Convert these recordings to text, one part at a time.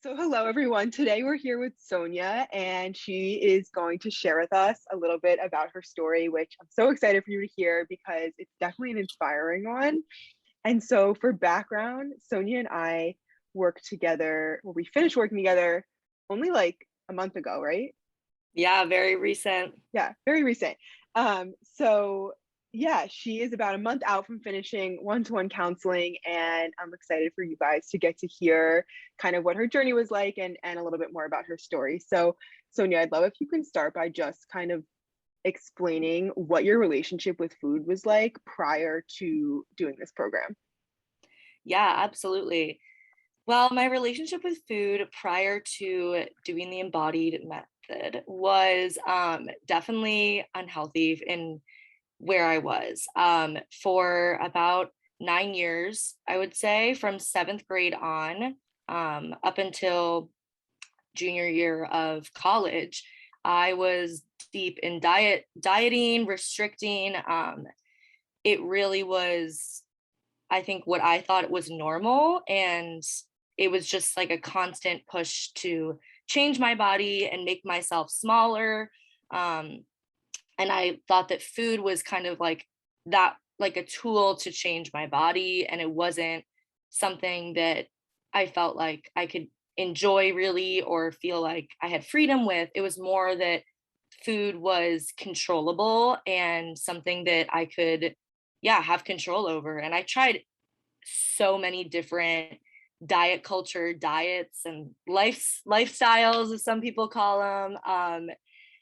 So, hello everyone. Today we're here with Sonia, and she is going to share with us a little bit about her story, which I'm so excited for you to hear because it's definitely an inspiring one. And so, for background, Sonia and I worked together, well, we finished working together only like a month ago, right? Yeah, very recent. Yeah, very recent. So yeah, she is about a month out from finishing one-to-one counseling, and I'm excited for you guys to get to hear kind of what her journey was like and a little bit more about her story. So, Sonia, I'd love if you can start by just kind of explaining what your relationship with food was like prior to doing this program. Yeah, absolutely. Well, my relationship with food prior to doing the embodied method was definitely unhealthy in where I was for about 9 years, I would say, from seventh grade on up until junior year of college. I was deep in dieting, restricting. It really was, I think, what I thought it was normal. And it was just like a constant push to change my body and make myself smaller. Um, and I thought that food was kind of like that, like a tool to change my body. And it wasn't something that I felt like I could enjoy really or feel like I had freedom with. It was more that food was controllable and something that I could, yeah, have control over. And I tried so many different diet culture diets and lifestyles, as some people call them.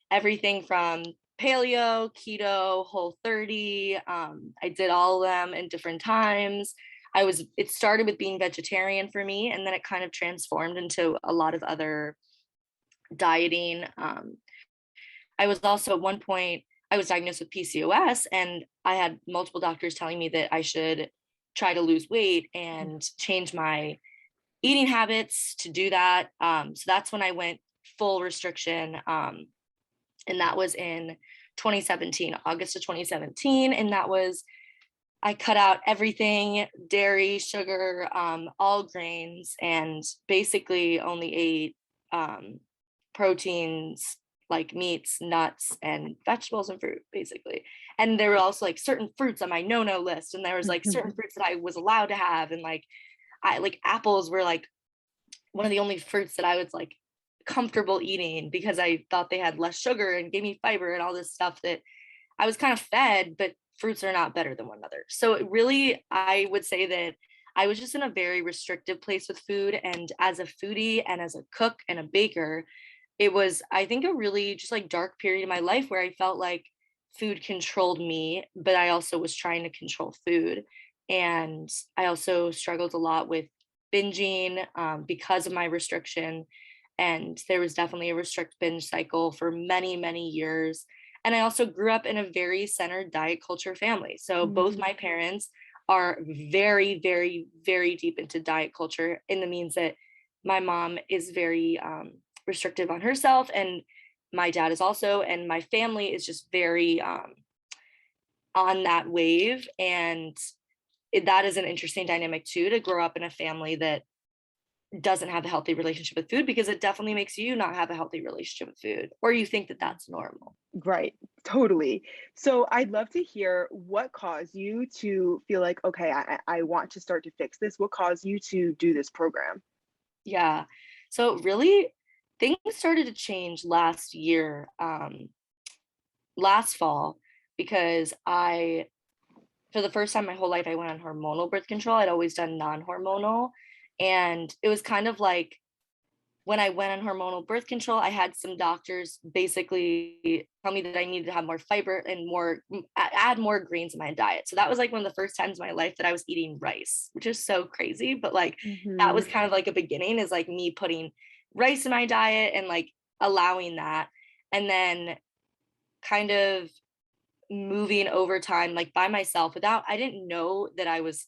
Everything from Paleo, Keto, Whole 30. I did all of them in different times. It started with being vegetarian for me, and then it kind of transformed into a lot of other dieting. I was also at one point, I was diagnosed with PCOS, and I had multiple doctors telling me that I should try to lose weight and change my eating habits to do that. So that's when I went full restriction. And that was in 2017, August of 2017. And that was, I cut out everything, dairy, sugar, all grains, and basically only ate proteins like meats, nuts, and vegetables and fruit, basically. And there were also like certain fruits on my no list. And there was like certain fruits that I was allowed to have. And like apples were like one of the only fruits that I was like comfortable eating because I thought they had less sugar and gave me fiber and all this stuff that I was kind of fed, but fruits are not better than one another. So it really, I would say that I was just in a very restrictive place with food. And as a foodie and as a cook and a baker, it was, I think, a really just like dark period in my life where I felt like food controlled me, but I also was trying to control food. And I also struggled a lot with binging because of my restriction. And there was definitely a restrict binge cycle for many, many years. And I also grew up in a very centered diet culture family. So both Mhm. my parents are very, very, very deep into diet culture in the means that my mom is very restrictive on herself, and my dad is also, and my family is just very on that wave. And that is an interesting dynamic too, to grow up in a family that doesn't have a healthy relationship with food, because it definitely makes you not have a healthy relationship with food, or you think that that's normal. Right, totally. So I'd love to hear what caused you to feel like, okay, I want to start to fix this. What caused you to do this program? Yeah. So really, things started to change last year, last fall, because for the first time my whole life, I went on hormonal birth control. I'd always done non-hormonal. And it was kind of like when I went on hormonal birth control, I had some doctors basically tell me that I needed to have more fiber and add more greens in my diet. So that was like one of the first times in my life that I was eating rice, which is so crazy. But like that was Mhm. kind of like a beginning, is like me putting rice in my diet and like allowing that. And then kind of moving over time, like by myself, without, I didn't know that I was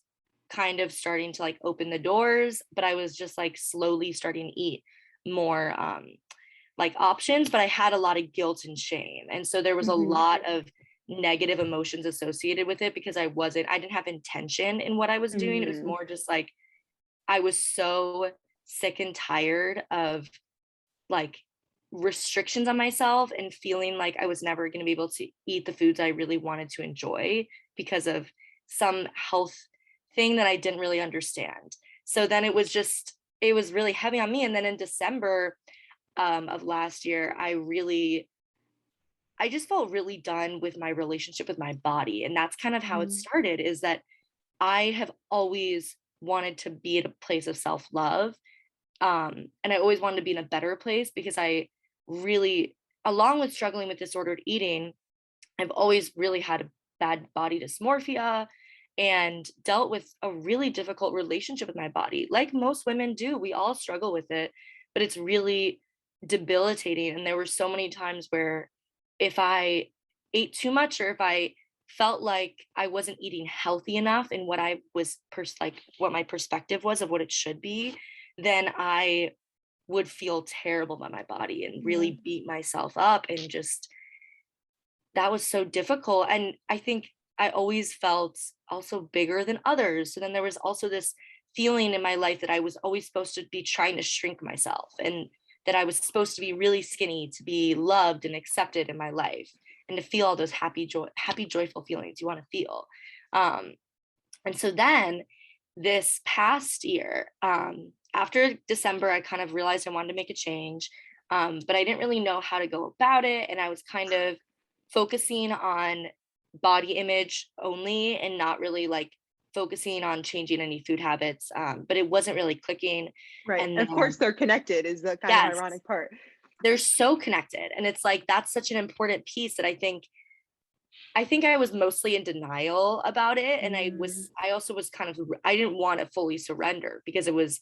kind of starting to like open the doors, but I was just like slowly starting to eat more like options, but I had a lot of guilt and shame. And so there was a Mhm. lot of negative emotions associated with it, because I didn't have intention in what I was doing. It was Mm. more just like I was so sick and tired of like restrictions on myself and feeling like I was never going to be able to eat the foods I really wanted to enjoy because of some health thing that I didn't really understand. So then it was really heavy on me. And then in December of last year, I just felt really done with my relationship with my body. And that's kind of how it Mm. started, is that I have always wanted to be at a place of self-love. And I always wanted to be in a better place because I really, along with struggling with disordered eating, I've always really had a bad body dysmorphia and dealt with a really difficult relationship with my body. Like most women do, we all struggle with it, but it's really debilitating. And there were so many times where if I ate too much or if I felt like I wasn't eating healthy enough in what I was like what my perspective was of what it should be, then I would feel terrible about my body and Yeah. really beat myself up, and just that was so difficult. And I think I always felt also bigger than others. So then there was also this feeling in my life that I was always supposed to be trying to shrink myself, and that I was supposed to be really skinny to be loved and accepted in my life and to feel all those happy, joyful feelings you want to feel. Um, and so then this past year, after December, I kind of realized I wanted to make a change, but I didn't really know how to go about it. And I was kind of focusing on body image only and not really like focusing on changing any food habits. But it wasn't really clicking. Right. And And of course then, they're connected is the kind of yes, ironic part. they're so connected. And it's like that's such an important piece that I think I was mostly in denial about it. And Mm. I also was kind of, I didn't want to fully surrender because it was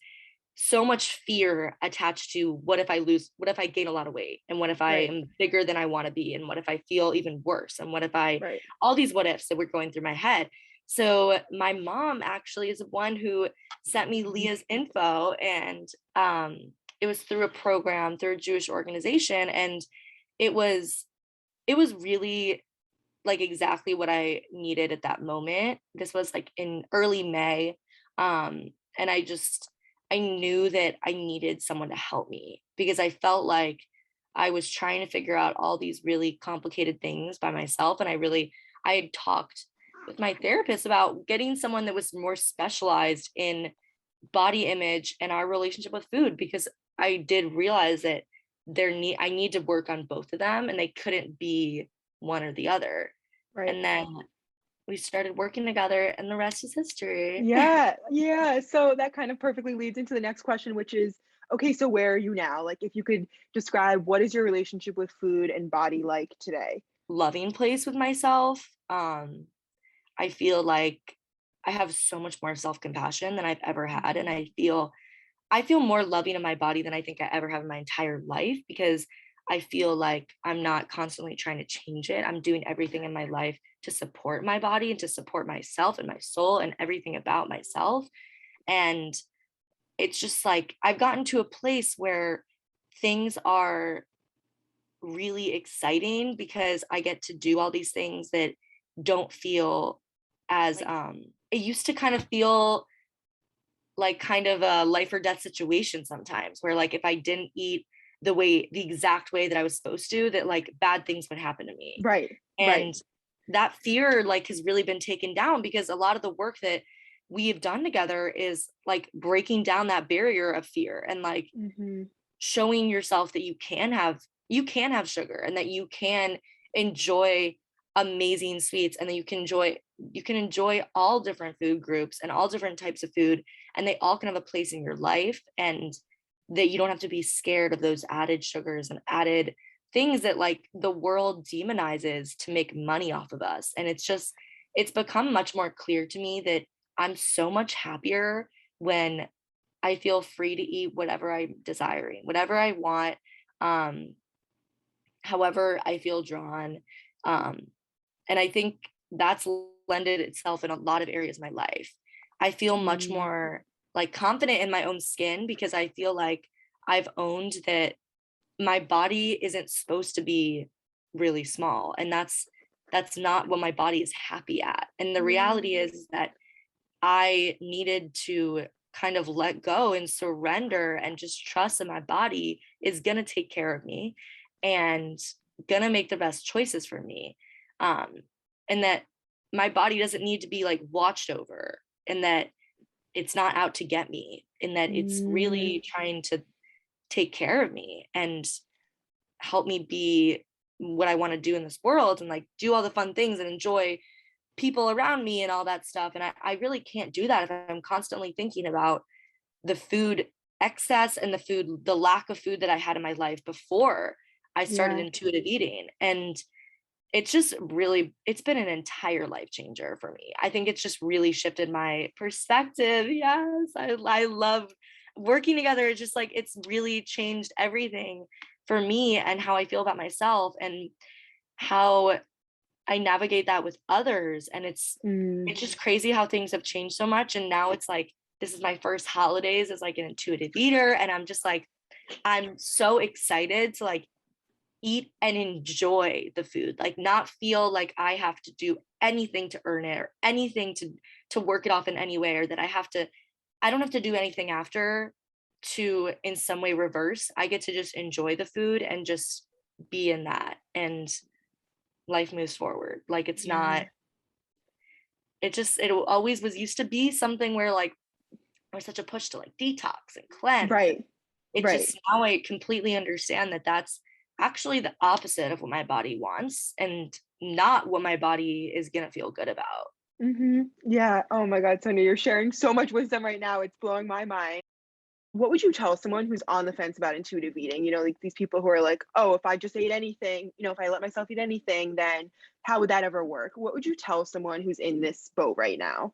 so much fear attached to what if I gain a lot of weight? And what if I Right. am bigger than I want to be? And what if I feel even worse? And what if Right. all these what ifs that were going through my head. So my mom actually is the one who sent me Leah's info, and it was through a program through a Jewish organization. And it was, it was really like exactly what I needed at that moment. This was like in early May. And I knew that I needed someone to help me because I felt like I was trying to figure out all these really complicated things by myself. And I had talked with my therapist about getting someone that was more specialized in body image and our relationship with food, because I did realize that I need to work on both of them and they couldn't be one or the other. Right. And then we started working together and the rest is history. Yeah, yeah. So that kind of perfectly leads into the next question, which is, okay, so where are you now? Like, if you could describe what is your relationship with food and body like today? Loving place with myself. I feel like I have so much more self-compassion than I've ever had. And Mhm. I feel more loving in my body than I think I ever have in my entire life, because I feel like I'm not constantly trying to change it. I'm doing everything in my life to support my body and to support myself and my soul and everything about myself. And it's just like I've gotten to a place where things are really exciting because I get to do all these things that don't feel as it used to kind of feel like kind of a life or death situation sometimes, where like if I didn't eat the exact way that I was supposed to, that like bad things would happen to me. Right, right. And that fear like has really been taken down because a lot of the work that we have done together is like breaking down that barrier of fear and like Mhm. showing yourself that you can have sugar and that you can enjoy amazing sweets, and that you can enjoy all different food groups and all different types of food, and they all can have a place in your life, and that you don't have to be scared of those added sugars and added things that like the world demonizes to make money off of us. And it's become much more clear to me that I'm so much happier when I feel free to eat whatever I'm desiring, whatever I want, um, however I feel drawn. Um, and I think that's lended itself in a lot of areas of my life. I feel much Mm. more like confident in my own skin because I feel like I've owned that my body isn't supposed to be really small. And that's not what my body is happy at. And the Yeah. reality is that I needed to kind of let go and surrender and just trust that my body is going to take care of me and going to make the best choices for me. And that my body doesn't need to be like watched over, and that it's not out to get me, and that it's really trying to take care of me and help me be what I want to do in this world, and like do all the fun things and enjoy people around me and all that stuff. And I really can't do that if I'm constantly thinking about the food excess and the lack of food that I had in my life before I started intuitive eating. And it's been an entire life changer for me. I think it's just really shifted my perspective. Yes, I love working together. It's just like, it's really changed everything for me and how I feel about myself and how I navigate that with others. And it's just crazy how things have changed so much. And now it's like, this is my first holidays as like an intuitive eater. And I'm just like, I'm so excited to like eat and enjoy the food, like not feel like I have to do anything to earn it or anything to work it off in any way, or that I don't have to do anything after to in some way reverse. I get to just enjoy the food and just be in that, and life moves forward. Like it's not, it always was used to be something where like there's such a push to like detox and cleanse. It just, now I completely understand that that's actually the opposite of what my body wants and not what my body is going to feel good about. Yeah. Oh my God, Sonia, you're sharing so much wisdom right now. It's blowing my mind. What would you tell someone who's on the fence about intuitive eating? You know, like these people who are like, oh, if I just ate anything, you know, if I let myself eat anything, then how would that ever work? What would you tell someone who's in this boat right now?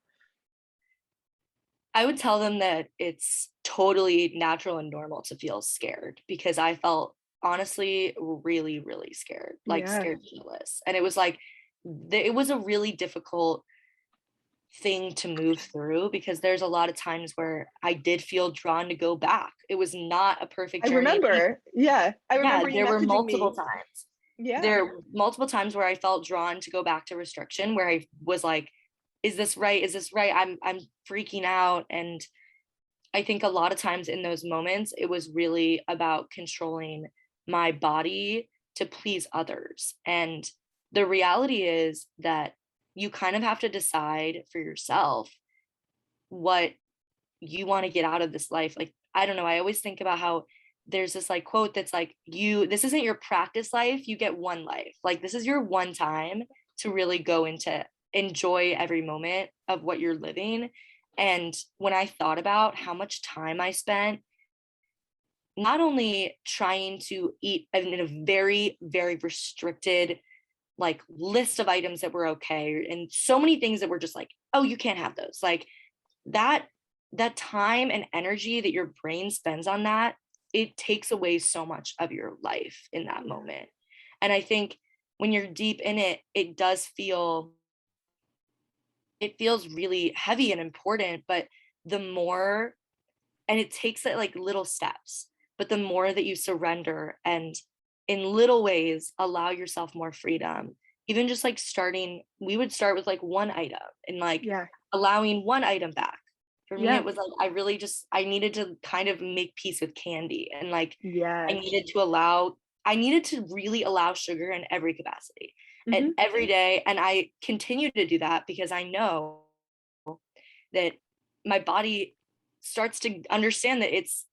I would tell them that it's totally natural and normal to feel scared, because I felt honestly really, really scared, like Yeah. scared shitless. And it was like, it was a really difficult thing to move through, because there's a lot of times where I did feel drawn to go back. It was not a perfect I journey. remember. Yeah. I Yeah, remember you there were messaging multiple me. times. Yeah. There were multiple times where I felt drawn to go back to restriction, where I was like, is this right? Is this right? I'm freaking out. And I think a lot of times in those moments, it was really about controlling my body to please others. And the reality is that you kind of have to decide for yourself what you want to get out of this life. Like, I don't know, I always think about how there's this like quote that's like, this isn't your practice life, you get one life. Like, this is your one time to really go into enjoy every moment of what you're living. And when I thought about how much time I spent not only trying to eat in a very, very restricted like list of items that were okay, and so many things that were just like, oh, you can't have those, like that time and energy that your brain spends on that, it takes away so much of your life in that moment. And I think when you're deep in it, it feels really heavy and important. But the more, and it takes it like little steps, but the more that you surrender and in little ways allow yourself more freedom, even just like we would start with like one item and like Yeah. allowing one item back. For me, Yeah. it was like, I needed to kind of make peace with candy, and like Yes. I needed to really allow sugar in every capacity and Hmm. every day. And I continue to do that because I know that my body starts to understand that it's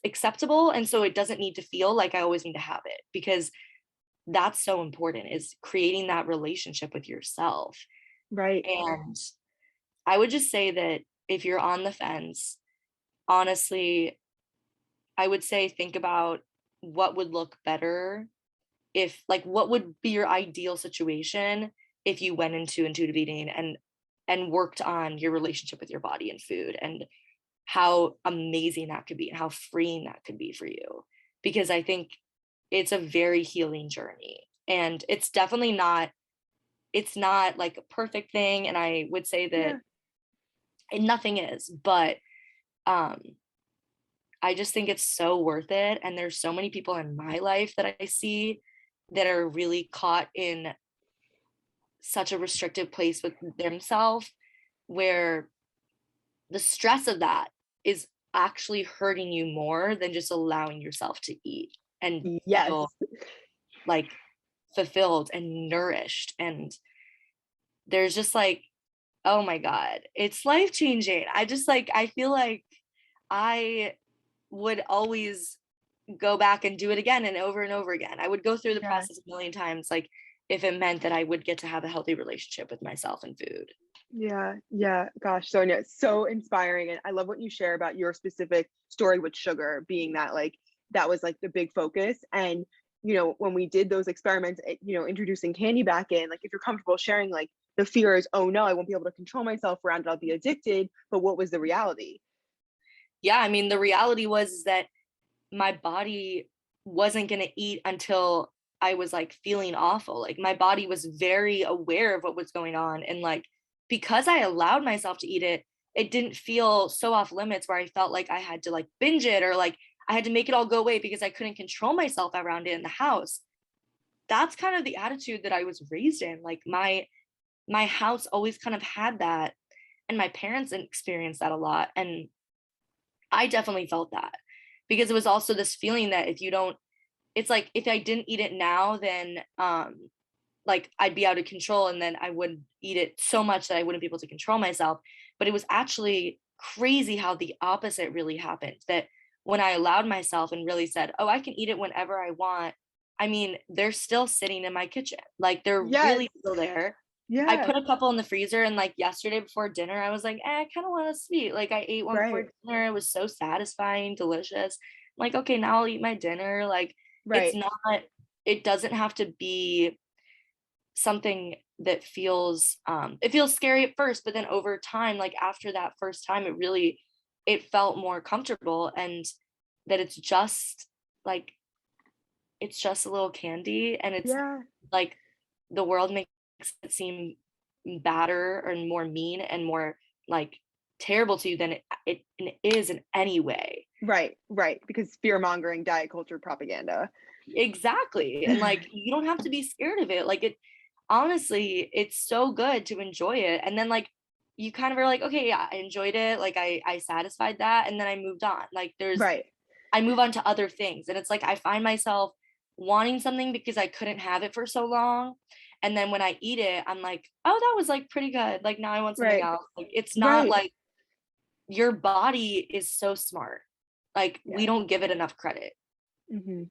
acceptable, and so it doesn't need to feel like I always need to have it, because that's so important, is creating that relationship with yourself. Right. And I would just say that if you're on the fence, honestly, I would say think about what would look better, if like what would be your ideal situation if you went into intuitive eating and worked on your relationship with your body and food, and how amazing that could be and how freeing that could be for you. Because I think it's a very healing journey, and it's not like a perfect thing, and I would say that Yeah. nothing is, but um I just think it's so worth it. And there's so many people in my life that I see that are really caught in such a restrictive place with themselves, where the stress of that is actually hurting you more than just allowing yourself to eat and Yes. feel like fulfilled and nourished. And there's just like, oh my God, it's life changing. I just like, I feel like I would always go back and do it again and over again. I would go through the Yeah. process a million times, like if it meant that I would get to have a healthy relationship with myself and food. Yeah, yeah. Gosh, Sonia, it's so inspiring. And I love what you share about your specific story with sugar being that like that was like the big focus. And when we did those experiments, introducing candy back in, like if you're comfortable sharing, like the fear is, oh no, I won't be able to control myself around it, I'll be addicted. But what was the reality? Yeah, I mean, the reality was that my body wasn't going to eat until I was like feeling awful. Like my body was very aware of what was going on. And like, because I allowed myself to eat it, it didn't feel so off limits where I felt like I had to like binge it or like I had to make it all go away because I couldn't control myself around it in the house. That's kind of the attitude that I was raised in. Like my house always kind of had that, and my parents experienced that a lot. And I definitely felt that because it was also this feeling that if you don't, it's like if I didn't eat it now, then like I'd be out of control and then I would eat it so much that I wouldn't be able to control myself. But it was actually crazy how the opposite really happened. That when I allowed myself and really said, "Oh, I can eat it whenever I want." I mean, they're still sitting in my kitchen. Like they're Yes. really still there. I Yeah. put a couple in the freezer, and like yesterday before dinner, I was like, I kind of want a sweet. Like I ate one before Right. dinner. It was so satisfying, delicious. I'm like, okay, now I'll eat my dinner. Like it's Right. not, it doesn't have to be something that feels it feels scary at first, but then over time, like after that first time, it felt more comfortable. And that it's just like it's just a little candy, and it's Yeah. like the world makes it seem badder and more mean and more like terrible to you than it is in any way. Right. Right. Because fear mongering, diet culture propaganda. Exactly. And like you don't have to be scared of it. Like it honestly, it's so good to enjoy it. And then like you kind of are like, okay, yeah, I enjoyed it. Like I satisfied that. And then I moved on. Like Right. I move on to other things. And it's like I find myself wanting something because I couldn't have it for so long. And then when I eat it, I'm like, oh, that was like pretty good. Like now I want something Right. else. Like it's not Right. like your body is so smart. Like we Yeah. don't give it enough credit. hmm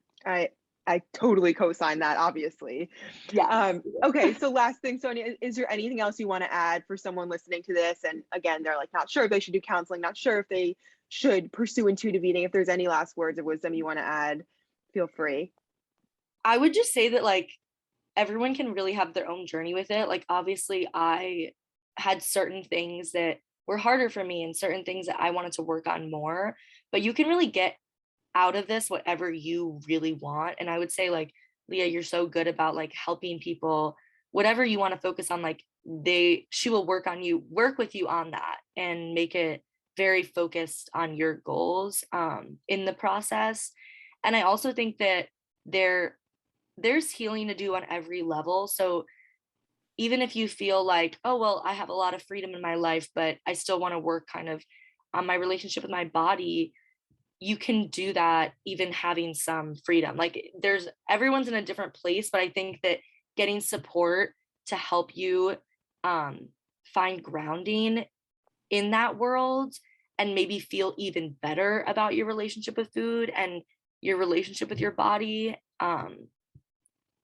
I totally co-sign that, obviously. Yes. Okay, so last thing, Sonia, is there anything else you want to add for someone listening to this? And again, they're like not sure if they should do counseling, not sure if they should pursue intuitive eating. If there's any last words of wisdom you want to add, feel free. I would just say that like everyone can really have their own journey with it. Like obviously I had certain things that were harder for me and certain things that I wanted to work on more, but you can really get out of this whatever you really want. And I would say like, Leah, you're so good about like helping people, whatever you want to focus on, like she will work with you on that and make it very focused on your goals in the process. And I also think that there there's healing to do on every level. So even if you feel like, oh, well, I have a lot of freedom in my life, but I still want to work kind of on my relationship with my body, you can do that even having some freedom. Like there's everyone's in a different place, but I think that getting support to help you um, find grounding in that world and maybe feel even better about your relationship with food and your relationship with your body,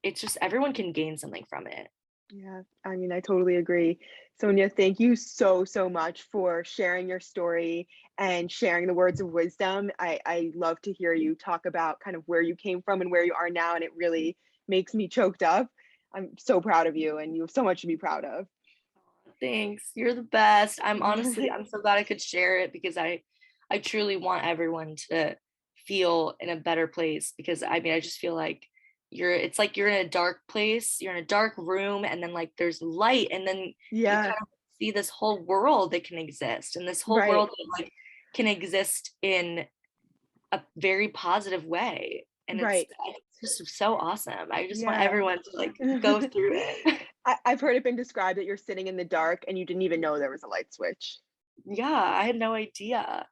it's just everyone can gain something from it. Yeah, I mean, I totally agree. Sonia, thank you so, so much for sharing your story and sharing the words of wisdom. I love to hear you talk about kind of where you came from and where you are now, and it really makes me choked up. I'm so proud of you, and you have so much to be proud of. Thanks. You're the best. I'm so glad I could share it because I truly want everyone to feel in a better place because I mean I just feel like it's like you're in a dark place, you're in a dark room and then like there's light and then you Yeah, kind of see this whole world that can exist and this whole right. world that like can exist in a very positive way. And Right. it's just so awesome. I just want Yeah. everyone to like go through it. I've heard it been described that you're sitting in the dark and you didn't even know there was a light switch. Yeah, I had no idea.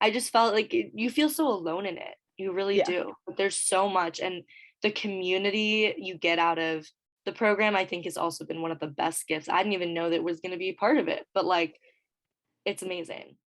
I just felt like you feel so alone in it. You really Yeah. do. But there's so much, and the community you get out of the program, I think, has also been one of the best gifts. I didn't even know that was going to be part of it, but like it's amazing.